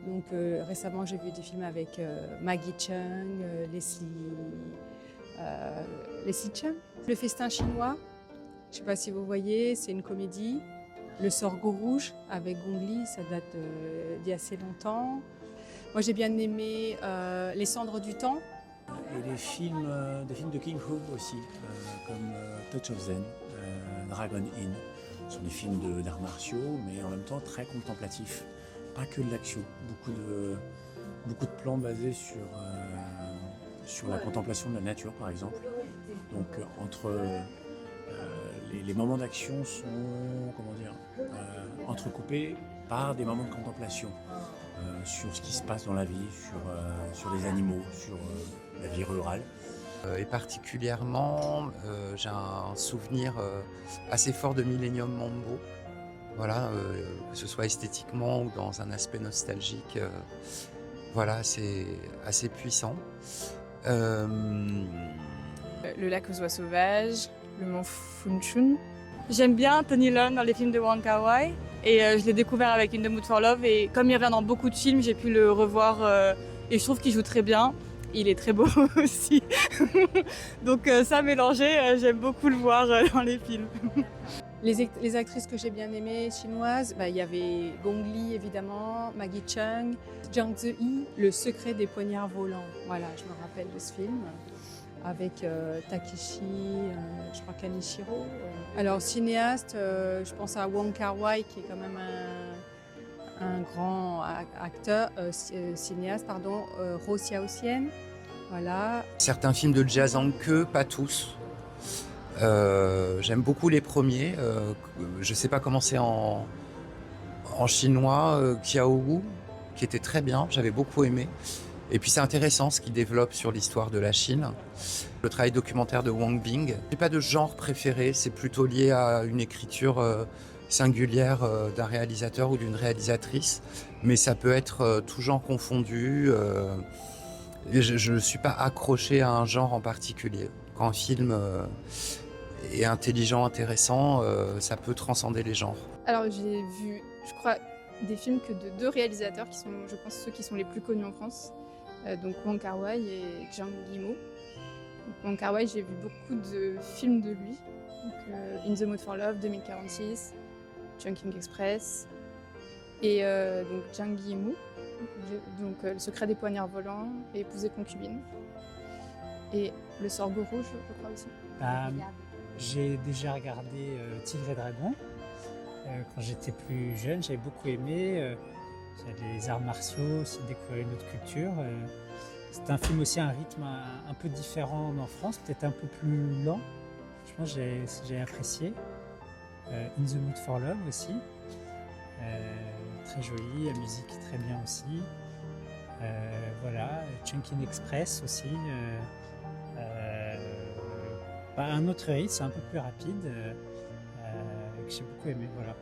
Donc récemment, j'ai vu des films avec Maggie Cheung, Leslie Cheung. Le Festin chinois, je ne sais pas si vous voyez, c'est une comédie. Le Sorgho rouge avec Gong Li, ça date d'il y a assez longtemps. Moi, j'ai bien aimé Les cendres du temps. Et des films de King Ho aussi, comme Touch of Zen, Dragon Inn. Ce sont des films d'arts martiaux, mais en même temps très contemplatifs. Pas que de l'action, beaucoup de plans basés sur la contemplation de la nature, par exemple. Donc entre les moments d'action sont, comment dire, entrecoupés par des moments de contemplation sur ce qui se passe dans la vie, sur les animaux, sur la vie rurale. Et particulièrement, j'ai un souvenir assez fort de Millennium Mambo. Voilà, que ce soit esthétiquement ou dans un aspect nostalgique, voilà, c'est assez puissant. Le lac aux oies sauvages, le mont Funchun. J'aime bien Tony Leung dans les films de Wong Kar-wai et je l'ai découvert avec In the Mood for Love et comme il revient dans beaucoup de films, j'ai pu le revoir et je trouve qu'il joue très bien. Il est très beau aussi. Donc ça mélangé, j'aime beaucoup le voir dans les films. Les actrices que j'ai bien aimées chinoises, il y avait Gong Li évidemment, Maggie Cheung, Zhang Ziyi, Le secret des poignards volants. Voilà, je me rappelle de ce film avec Takeshi, je crois Kanishiro. Alors cinéaste, je pense à Wong Kar-wai qui est quand même un grand acteur, cinéaste, pardon, Ro Xiaoxian. Voilà. Certains films de Jia Zhangke, pas tous. J'aime beaucoup les premiers. Je sais pas comment c'est en chinois, Kiao, qui était très bien, j'avais beaucoup aimé. Et puis c'est intéressant ce qu'il développe sur l'histoire de la Chine. Le travail documentaire de Wang Bing. J'ai pas de genre préféré, c'est plutôt lié à une écriture singulière d'un réalisateur ou d'une réalisatrice. Mais ça peut être tout genre confondu. Je ne suis pas accroché à un genre en particulier. Quand un film est intelligent, intéressant, ça peut transcender les genres. Alors j'ai vu, je crois, des films que de 2 réalisateurs qui sont, je pense, ceux qui sont les plus connus en France. Donc Wong Kar-wai et Zhang Yimou. Wong Kar-wai, j'ai vu beaucoup de films de lui. Donc, In the Mood for Love, 2046, Chungking Express. Et donc Zhang Yimou, donc Le secret des poignards volants et Épousée concubine. Et Le Sorgho rouge, je crois aussi. J'ai déjà regardé Tigre et Dragon. Quand j'étais plus jeune, j'avais beaucoup aimé. J'avais les arts martiaux, aussi découvrir une autre culture. C'est un film aussi à un rythme un peu différent en France, peut-être un peu plus lent. Je pense que j'ai apprécié. In the Mood for Love aussi. Très joli, la musique très bien aussi. Voilà, Chungking Express aussi. Un autre rythme, c'est un peu plus rapide, que j'ai beaucoup aimé. Voilà.